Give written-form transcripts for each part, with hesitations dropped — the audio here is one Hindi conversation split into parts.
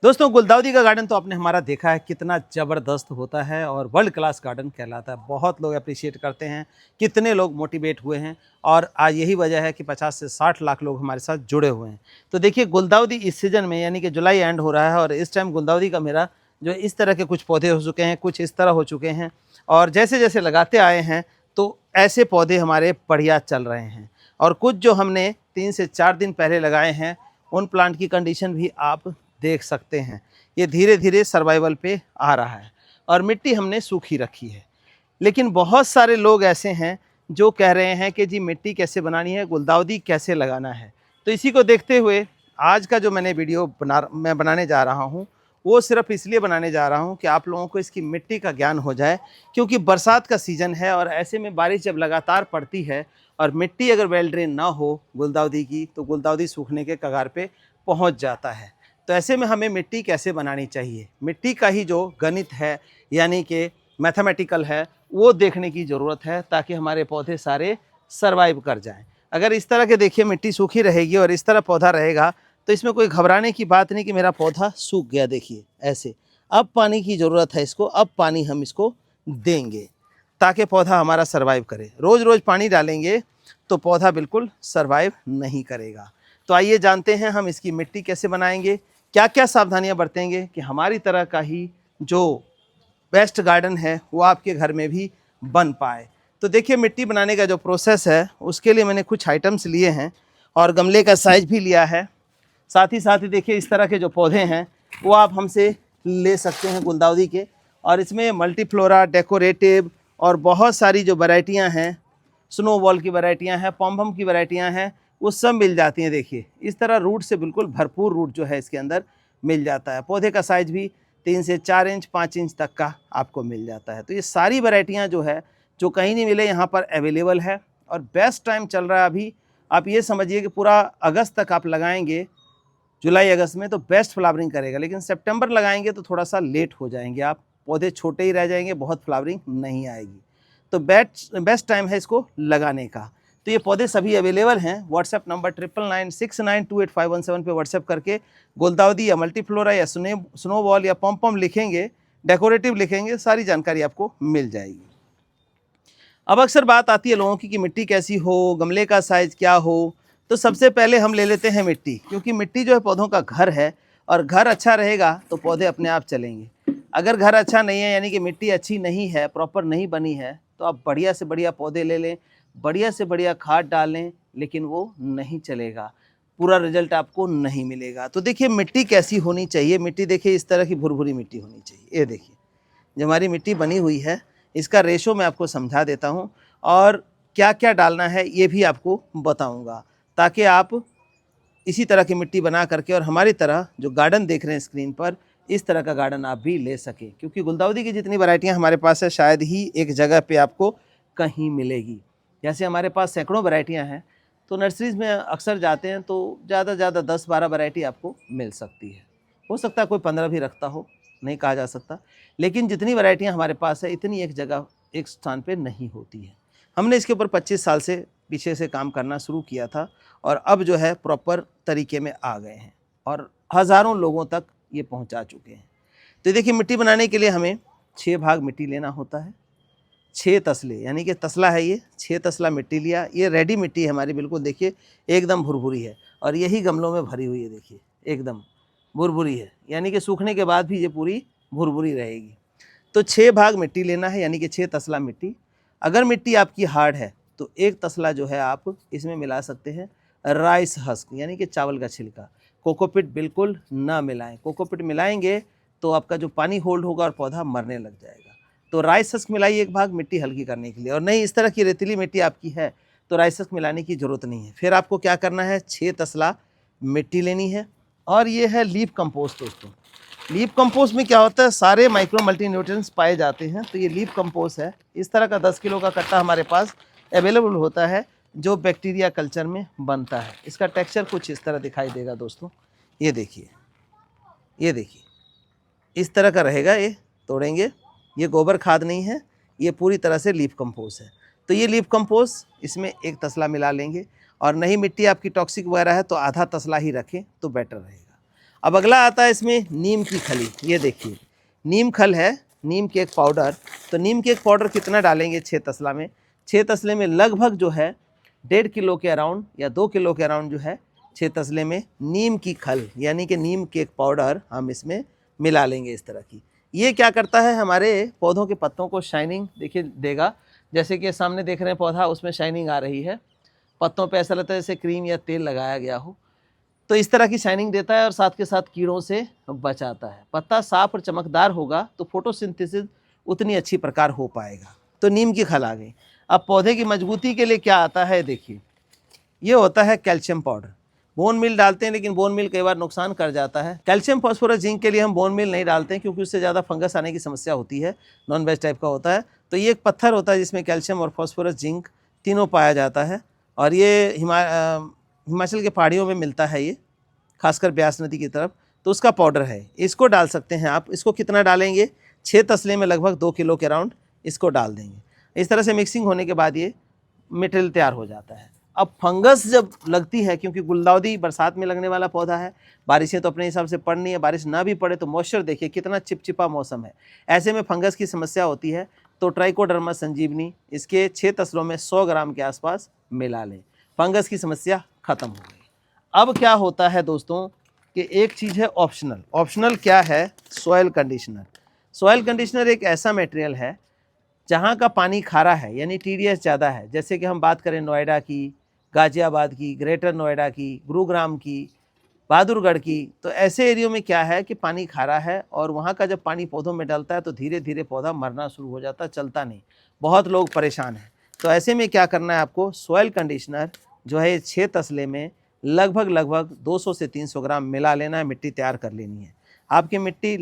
दोस्तों गुलदाउदी का गार्डन तो आपने हमारा देखा है कितना ज़बरदस्त होता है और वर्ल्ड क्लास गार्डन कहलाता है। बहुत लोग अप्रिशिएट करते हैं, कितने लोग मोटिवेट हुए हैं और आज यही वजह है कि 50 से 60 लाख लोग हमारे साथ जुड़े हुए हैं। तो देखिए गुलदाउदी इस सीज़न में यानी कि जुलाई एंड हो रहा है और इस टाइम गुलदाउदी का मेरा जो इस तरह के कुछ पौधे हो चुके हैं, कुछ इस तरह हो चुके हैं और जैसे-जैसे लगाते आए हैं तो ऐसे पौधे हमारे बढ़िया चल रहे हैं। और कुछ जो हमने 3 से 4 दिन पहले लगाए हैं, उन प्लांट की कंडीशन भी आप देख सकते हैं। ये धीरे-धीरे सर्वाइवल पे आ रहा है और मिट्टी हमने सूखी रखी है। लेकिन बहुत सारे लोग ऐसे हैं जो कह रहे हैं कि जी मिट्टी कैसे बनानी है, गुलदाउदी कैसे लगाना है। तो इसी को देखते हुए आज का जो मैंने वीडियो मैं बनाने जा रहा हूँ, वो सिर्फ़ इसलिए बनाने जा रहा हूँ कि आप लोगों को इसकी मिट्टी का ज्ञान हो जाए, क्योंकि बरसात का सीज़न है और ऐसे में बारिश जब लगातार पड़ती है और मिट्टी अगर वेल ड्रेन ना हो गुलदाउदी की, तो गुलदाउदी सूखने के कगार पे पहुँच जाता है। तो ऐसे में हमें मिट्टी कैसे बनानी चाहिए, मिट्टी का ही जो गणित है यानी कि मैथमेटिकल है, वो देखने की ज़रूरत है ताकि हमारे पौधे सारे सर्वाइव कर जाएं। अगर इस तरह के देखिए मिट्टी सूखी रहेगी और इस तरह पौधा रहेगा तो इसमें कोई घबराने की बात नहीं कि मेरा पौधा सूख गया। देखिए ऐसे अब पानी की ज़रूरत है इसको, अब पानी हम इसको देंगे ताकि पौधा हमारा सर्वाइव करे। रोज़ रोज़ पानी डालेंगे तो पौधा बिल्कुल सर्वाइव नहीं करेगा। तो आइए जानते हैं हम इसकी मिट्टी कैसे बनाएंगे, क्या क्या सावधानियां बरतेंगे कि हमारी तरह का ही जो बेस्ट गार्डन है वो आपके घर में भी बन पाए। तो देखिए मिट्टी बनाने का जो प्रोसेस है उसके लिए मैंने कुछ आइटम्स लिए हैं और गमले का साइज भी लिया है। साथ ही देखिए इस तरह के जो पौधे हैं वो आप हमसे ले सकते हैं गुलदाउदी के, और इसमें मल्टीफ्लोरा, डेकोरेटिव और बहुत सारी जो वैरायटियाँ हैं, स्नो बॉल की वैरायटियाँ हैं, पॉम्पम की वैरायटियाँ हैं, वो सब मिल जाती हैं। देखिए इस तरह रूट से बिल्कुल भरपूर रूट जो है इसके अंदर मिल जाता है। पौधे का साइज़ भी 3 से 4 इंच 5 इंच तक का आपको मिल जाता है। तो ये सारी वैरायटियाँ जो है जो कहीं नहीं मिले यहाँ पर अवेलेबल है और बेस्ट टाइम चल रहा है अभी। आप ये समझिए कि पूरा अगस्त तक आप लगाएंगे, जुलाई अगस्त में तो बेस्ट फ्लावरिंग करेगा, लेकिन सितंबर लगाएंगे तो थोड़ा सा लेट हो जाएंगे आप, पौधे छोटे ही रह जाएंगे, बहुत फ्लावरिंग नहीं आएगी। तो बेस्ट टाइम है इसको लगाने का। तो ये पौधे सभी अवेलेबल हैं। व्हाट्सएप नंबर 9996928517 पे व्हाट्सएप करके गुलदाउदी या मल्टीफ्लोरा या स्नो बॉल या पॉम्पम लिखेंगे, डेकोरेटिव लिखेंगे, सारी जानकारी आपको मिल जाएगी। अब अक्सर बात आती है लोगों की कि मिट्टी कैसी हो, गमले का साइज़ क्या हो। तो सबसे पहले हम ले लेते हैं मिट्टी, क्योंकि मिट्टी जो है पौधों का घर है और घर अच्छा रहेगा तो पौधे अपने आप चलेंगे। अगर घर अच्छा नहीं है यानी कि मिट्टी अच्छी नहीं है, प्रॉपर नहीं बनी है, तो आप बढ़िया से बढ़िया पौधे ले लें, बढ़िया से बढ़िया खाद डालें, लेकिन वो नहीं चलेगा, पूरा रिजल्ट आपको नहीं मिलेगा। तो देखिए मिट्टी कैसी होनी चाहिए, मिट्टी देखिए इस तरह की भुरभुरी मिट्टी होनी चाहिए। ये देखिए जो हमारी मिट्टी बनी हुई है इसका रेशो मैं आपको समझा देता हूँ और क्या क्या डालना है ये भी आपको बताऊँगा, ताकि आप इसी तरह की मिट्टी बना करके और हमारी तरह जो गार्डन देख रहे हैं स्क्रीन पर, इस तरह का गार्डन आप भी ले सकें। क्योंकि गुलदाउदी की जितनी वैरायटियाँ हमारे पास है शायद ही एक जगह पे आपको कहीं मिलेगी। जैसे हमारे पास सैकड़ों वैरायटियाँ हैं, तो नर्सरीज़ में अक्सर जाते हैं तो ज़्यादा से ज़्यादा 10-12 वैरायटी आपको मिल सकती है। हो सकता है कोई 15 भी रखता हो, नहीं कहा जा सकता, लेकिन जितनी वैरायटियाँ हमारे पास है इतनी एक जगह एक स्थान पे नहीं होती है। हमने इसके ऊपर 25 साल से पीछे से काम करना शुरू किया था और अब जो है प्रॉपर तरीके में आ गए हैं और हज़ारों लोगों तक ये पहुंचा चुके हैं। तो देखिए मिट्टी बनाने के लिए हमें 6 भाग मिट्टी लेना होता है, 6 तसले यानी कि तसला है ये, 6 तसला मिट्टी लिया। ये रेडी मिट्टी है हमारी, बिल्कुल देखिए एकदम भुरभुरी है और यही गमलों में भरी हुई है। देखिए एकदम भुरभुरी है, यानी कि सूखने के बाद भी ये पूरी भुरभुरी रहेगी। तो 6 भाग मिट्टी लेना है यानी कि 6 तसला मिट्टी। अगर मिट्टी आपकी हार्ड है तो 1 तसला जो है आप इसमें मिला सकते हैं राइस हस्क यानी कि चावल का छिलका। कोकोपीट बिल्कुल ना मिलाएं, कोकोपीट मिलाएंगे तो आपका जो पानी होल्ड होगा और पौधा मरने लग जाएगा। तो राइस हस्क मिलाइए 1 भाग मिट्टी हल्की करने के लिए, और नहीं इस तरह की रेतीली मिट्टी आपकी है तो राइस हस्क मिलाने की ज़रूरत नहीं है। फिर आपको क्या करना है, 6 तसला मिट्टी लेनी है और ये है लीफ कंपोस्ट। दोस्तों लीफ कंपोस्ट में क्या होता है, सारे माइक्रो मल्टी न्यूट्रिएंट्स पाए जाते हैं। तो ये लीफ कंपोस्ट है, इस तरह का 10 किलो का कट्टा हमारे पास अवेलेबल होता है जो बैक्टीरिया कल्चर में बनता है। इसका टेक्सचर कुछ इस तरह दिखाई देगा दोस्तों, ये देखिए, ये देखिए इस तरह का रहेगा। ये तोड़ेंगे, ये गोबर खाद नहीं है, ये पूरी तरह से लीफ कंपोस्ट है। तो ये लीफ कंपोस्ट इसमें 1 तसला मिला लेंगे, और नहीं मिट्टी आपकी टॉक्सिक वगैरह है तो आधा तसला ही रखें तो बेटर रहेगा। अब अगला आता है इसमें नीम की खली। ये देखिए नीम खल है, नीम केक पाउडर। तो नीम केक पाउडर कितना डालेंगे 6 तसला में? 6 तसले में लगभग जो है 1.5 किलो के अराउंड या 2 किलो के अराउंड जो है 6 तसले में नीम की खल यानी कि नीम केक पाउडर हम इसमें मिला लेंगे इस तरह की। ये क्या करता है, हमारे पौधों के पत्तों को शाइनिंग देखिए देगा। जैसे कि सामने देख रहे हैं पौधा, उसमें शाइनिंग आ रही है, पत्तों पे ऐसा लगता है जैसे क्रीम या तेल लगाया गया हो। तो इस तरह की शाइनिंग देता है और साथ के साथ कीड़ों से बचाता है। पत्ता साफ और चमकदार होगा तो फोटोसिंथेसिस उतनी अच्छी प्रकार हो पाएगा। तो नीम की खल आ गई। अब पौधे की मजबूती के लिए क्या आता है, देखिए ये होता है कैल्शियम पाउडर। बोन मिल डालते हैं लेकिन बोन मिल कई बार नुकसान कर जाता है। कैल्शियम फास्फोरस जिंक के लिए हम बोन मिल नहीं डालते हैं क्योंकि उससे ज़्यादा फंगस आने की समस्या होती है, नॉन वेज टाइप का होता है। तो ये एक पत्थर होता है जिसमें कैल्शियम और फास्फोरस जिंक तीनों पाया जाता है और ये हिमाचल के पहाड़ियों में मिलता है, ये खासकर ब्यास नदी की तरफ। तो उसका पाउडर है, इसको डाल सकते हैं आप। इसको कितना डालेंगे? 6 तसले में लगभग 2 किलो के अराउंड इसको डाल देंगे। इस तरह से मिक्सिंग होने के बाद ये मटेरियल तैयार हो जाता है। अब फंगस जब लगती है, क्योंकि गुलदाउदी बरसात में लगने वाला पौधा है, बारिशें तो अपने हिसाब से पड़नी है, बारिश ना भी पड़े तो मॉइस्चर देखिए कितना चिपचिपा मौसम है, ऐसे में फंगस की समस्या होती है। तो ट्राइकोडर्मा संजीवनी इसके 6 तसलों में 100 ग्राम के आसपास मिला लें, फंगस की समस्या खत्म हो गई। अब क्या होता है दोस्तों कि एक चीज़ है ऑप्शनल। ऑप्शनल क्या है? Soil conditioner. सॉयल कंडीशनर एक ऐसा मटेरियल है जहाँ का पानी खारा है यानी TDS ज़्यादा है। जैसे कि हम बात करें नोएडा की, गाजियाबाद की, ग्रेटर नोएडा की, गुरुग्राम की, बहादुरगढ़ की, तो ऐसे एरियो में क्या है कि पानी खारा है और वहाँ का जब पानी पौधों में डलता है तो धीरे धीरे पौधा मरना शुरू हो जाता है, चलता नहीं, बहुत लोग परेशान हैं। तो ऐसे में क्या करना है आपको? सॉयल कंडीशनर जो है 6 तसले में लगभग 200 से 300 ग्राम मिला लेना है, मिट्टी तैयार कर लेनी है। आपकी मिट्टी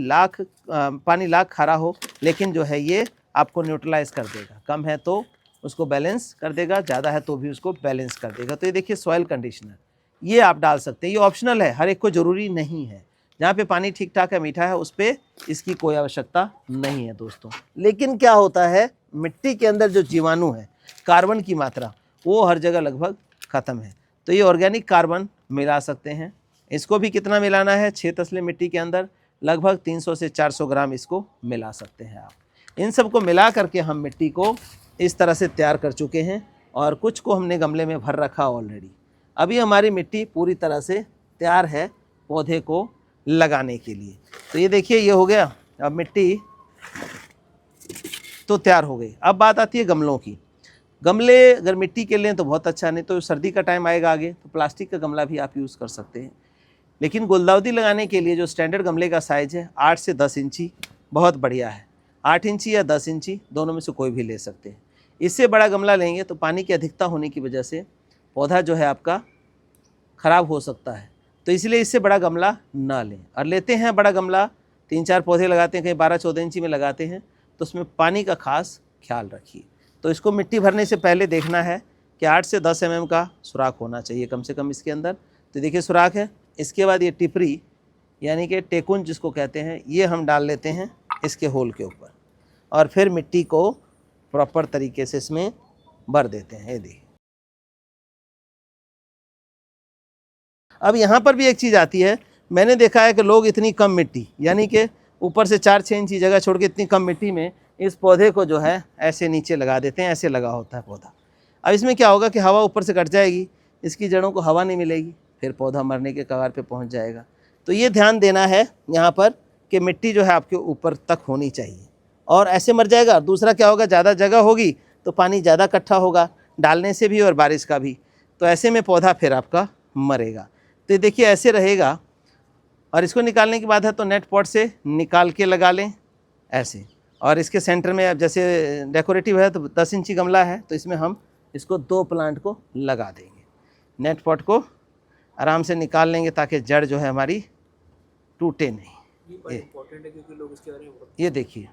पानी लाख खारा हो लेकिन जो है ये आपको न्यूट्रलाइज कर देगा, कम है तो उसको बैलेंस कर देगा, ज़्यादा है तो भी उसको बैलेंस कर देगा। तो ये देखिए सॉयल कंडीशनर, ये आप डाल सकते हैं, ये ऑप्शनल है, हर एक को ज़रूरी नहीं है। जहाँ पे पानी ठीक ठाक है, मीठा है, उस पर इसकी कोई आवश्यकता नहीं है दोस्तों। लेकिन क्या होता है, मिट्टी के अंदर जो जीवाणु है, कार्बन की मात्रा वो हर जगह लगभग ख़त्म है। तो ये ऑर्गेनिक कार्बन मिला सकते हैं। इसको भी कितना मिलाना है? 6 तसले मिट्टी के अंदर लगभग 300 से 400 ग्राम इसको मिला सकते हैं आप। इन सब को मिला करके हम मिट्टी को इस तरह से तैयार कर चुके हैं और कुछ को हमने गमले में भर रखा ऑलरेडी। अभी हमारी मिट्टी पूरी तरह से तैयार है पौधे को लगाने के लिए। तो ये देखिए ये हो गया, अब मिट्टी तो तैयार हो गई। अब बात आती है गमलों की। गमले अगर मिट्टी के लिए तो बहुत अच्छा, नहीं तो सर्दी का टाइम आएगा आगे तो प्लास्टिक का गमला भी आप यूज़ कर सकते हैं। लेकिन गुलदाउदी लगाने के लिए जो स्टैंडर्ड गमले का साइज़ है 8 से 10 इंची बहुत बढ़िया है। 8 इंची या 10 इंची दोनों में से कोई भी ले सकते हैं। इससे बड़ा गमला लेंगे तो पानी की अधिकता होने की वजह से पौधा जो है आपका ख़राब हो सकता है, तो इसलिए इससे बड़ा गमला ना लें। और लेते हैं बड़ा गमला, 3-4 पौधे लगाते हैं, कहीं 12-14 इंची में लगाते हैं, तो उसमें पानी का खास ख्याल रखिए। तो इसको मिट्टी भरने से पहले देखना है कि 8 से 10 mm का सुराख होना चाहिए कम से कम इसके अंदर। तो देखिए सुराख है। इसके बाद ये टिपरी यानी कि टेकुन जिसको कहते हैं, ये हम डाल लेते हैं इसके होल के ऊपर और फिर मिट्टी को प्रॉपर तरीके से इसमें भर देते हैं। ये देखिए अब यहाँ पर भी एक चीज़ आती है, मैंने देखा है कि लोग इतनी कम मिट्टी यानी कि ऊपर से 4-6 इंची जगह छोड़ के इतनी कम मिट्टी में इस पौधे को जो है ऐसे नीचे लगा देते हैं, ऐसे लगा होता है पौधा। अब इसमें क्या होगा कि हवा ऊपर से कट जाएगी, इसकी जड़ों को हवा नहीं मिलेगी, फिर पौधा मरने के कगार पे पहुंच जाएगा। तो ये ध्यान देना है यहाँ पर कि मिट्टी जो है आपके ऊपर तक होनी चाहिए और ऐसे मर जाएगा। दूसरा क्या होगा, ज़्यादा जगह होगी तो पानी ज़्यादा इकट्ठा होगा डालने से भी और बारिश का भी, तो ऐसे में पौधा फिर आपका मरेगा। तो ये देखिए ऐसे रहेगा और इसको निकालने के बाद है तो नेट पॉट से निकाल के लगा लें ऐसे। और इसके सेंटर में अब जैसे डेकोरेटिव है तो 10 इंची गमला है तो इसमें हम इसको 2 प्लांट को लगा देंगे। नेट पॉट को आराम से निकाल लेंगे ताकि जड़ जो है हमारी टूटे नहीं। ये देखिए,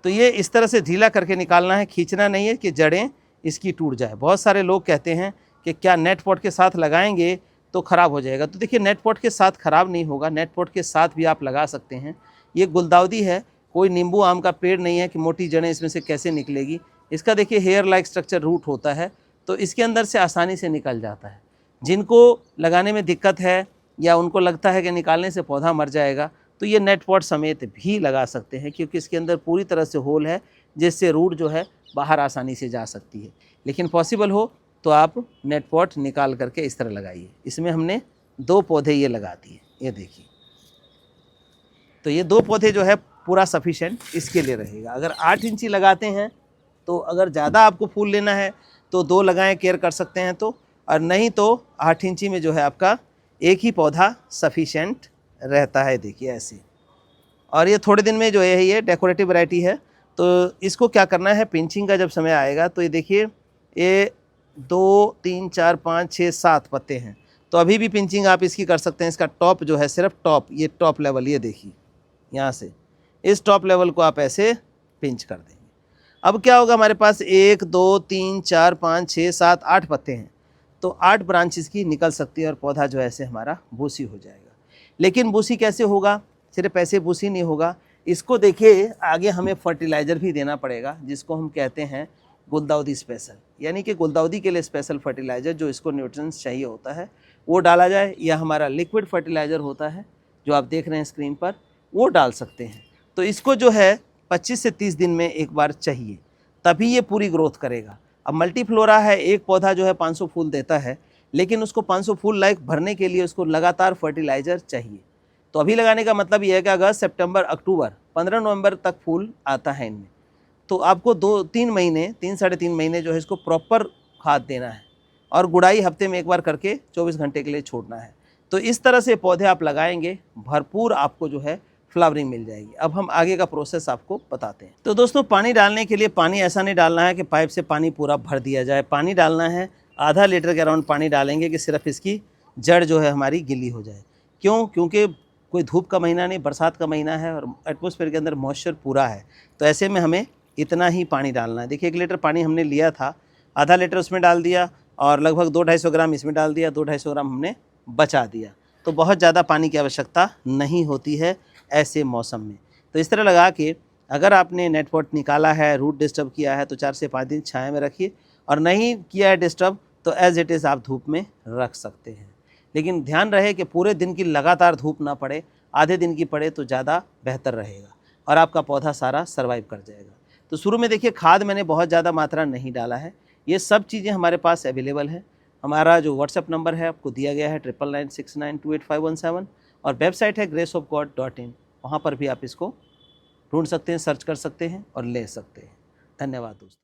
तो ये इस तरह से ढीला करके निकालना है, खींचना नहीं है कि जड़ें इसकी टूट जाए। बहुत सारे लोग कहते हैं कि क्या नेट पॉट के साथ लगाएंगे तो ख़राब हो जाएगा। तो देखिए नेट पॉट के साथ ख़राब नहीं होगा, नेट पॉट के साथ भी आप लगा सकते हैं। ये गुलदाउदी है, कोई नींबू आम का पेड़ नहीं है कि मोटी जड़ें इसमें से कैसे निकलेगी। इसका देखिए हेयर लाइक स्ट्रक्चर रूट होता है तो इसके अंदर से आसानी से निकल जाता है। जिनको लगाने में दिक्कत है या उनको लगता है कि निकालने से पौधा मर जाएगा, तो ये नेट पॉट समेत भी लगा सकते हैं, क्योंकि इसके अंदर पूरी तरह से होल है जिससे रूट जो है बाहर आसानी से जा सकती है। लेकिन पॉसिबल हो तो आप नेट पॉट निकाल करके इस तरह लगाइए। इसमें हमने 2 पौधे ये लगा दिए, ये देखिए। तो ये 2 पौधे जो है पूरा सफिशेंट इसके लिए रहेगा। अगर 8 इंची लगाते हैं तो अगर ज़्यादा आपको फूल लेना है तो 2 लगाएं, केयर कर सकते हैं तो, और नहीं तो 8 इंची में जो है आपका एक ही पौधा सफिशेंट रहता है। देखिए ऐसे। और ये थोड़े दिन में जो है ये डेकोरेटिव वैरायटी है, तो इसको क्या करना है, पिंचिंग का जब समय आएगा तो ये देखिए ये 2 3 4 5 6 7 पत्ते हैं, तो अभी भी पिंचिंग आप इसकी कर सकते हैं। इसका टॉप जो है सिर्फ टॉप, ये टॉप लेवल, ये देखिए यहाँ से इस टॉप लेवल को आप ऐसे पिंच कर देंगे। अब क्या होगा, हमारे पास 1 2 3 4 5 6 7 8 पत्ते हैं, तो 8 ब्रांचेस की निकल सकती है और पौधा जो है ऐसे हमारा बूसी हो जाएगा। लेकिन बूसी कैसे होगा, सिर्फ ऐसे बूसी नहीं होगा, इसको देखिए आगे हमें फर्टिलाइज़र भी देना पड़ेगा, जिसको हम कहते हैं गुलदाउदी स्पेशल, यानी कि गुलदाउदी के लिए स्पेशल फर्टिलाइज़र जो इसको न्यूट्रिएंट्स चाहिए होता है वो डाला जाए, या हमारा लिक्विड फर्टिलाइज़र होता है जो आप देख रहे हैं स्क्रीन पर, वो डाल सकते हैं। तो इसको जो है 25 से 30 दिन में एक बार चाहिए, तभी ये पूरी ग्रोथ करेगा। अब मल्टीफ्लोरा है, एक पौधा जो है 500 फूल देता है, लेकिन उसको 500 फूल लायक भरने के लिए उसको लगातार फर्टिलाइज़र चाहिए। तो अभी लगाने का मतलब ये है कि अगस्त सितंबर अक्टूबर 15 नवंबर तक फूल आता है इनमें, तो आपको 2-3 महीने 3-3.5 महीने जो है इसको प्रॉपर खाद देना है, और गुड़ाई हफ्ते में एक बार करके 24 घंटे के लिए छोड़ना है। तो इस तरह से पौधे आप लगाएंगे, भरपूर आपको जो है फ्लावरिंग मिल जाएगी। अब हम आगे का प्रोसेस आपको बताते हैं। तो दोस्तों, पानी डालने के लिए पानी ऐसा नहीं डालना है कि पाइप से पानी पूरा भर दिया जाए। पानी डालना है आधा लीटर के अराउंड पानी डालेंगे कि सिर्फ इसकी जड़ जो है हमारी गिली हो जाए। क्यों? क्योंकि कोई धूप का महीना नहीं, बरसात का महीना है और एटमॉस्फेयर के अंदर मॉइस्चर पूरा है, तो ऐसे में हमें इतना ही पानी डालना है। देखिए 1 लीटर पानी हमने लिया था, आधा लीटर उसमें डाल दिया और लगभग 200-250 ग्राम इसमें डाल दिया, 200-250 ग्राम हमने बचा दिया। तो बहुत ज़्यादा पानी की आवश्यकता नहीं होती है ऐसे मौसम में। तो इस तरह लगा के अगर आपने नेट पॉट निकाला है, रूट डिस्टर्ब किया है, तो 4 से 5 दिन छाया में रखिए, और नहीं किया है डिस्टर्ब तो एज़ इट इज़ आप धूप में रख सकते हैं। लेकिन ध्यान रहे कि पूरे दिन की लगातार धूप ना पड़े, आधे दिन की पड़े तो ज़्यादा बेहतर रहेगा और आपका पौधा सारा सर्वाइव कर जाएगा। तो शुरू में देखिए खाद मैंने बहुत ज़्यादा मात्रा नहीं डाला है, ये सब चीज़ें हमारे पास अवेलेबल है। हमारा जो व्हाट्सएप नंबर है आपको दिया गया है 9996928517, और वेबसाइट है graceofgod.in, वहाँ पर भी आप इसको ढूंढ सकते हैं, सर्च कर सकते हैं और ले सकते हैं। धन्यवाद दोस्तों।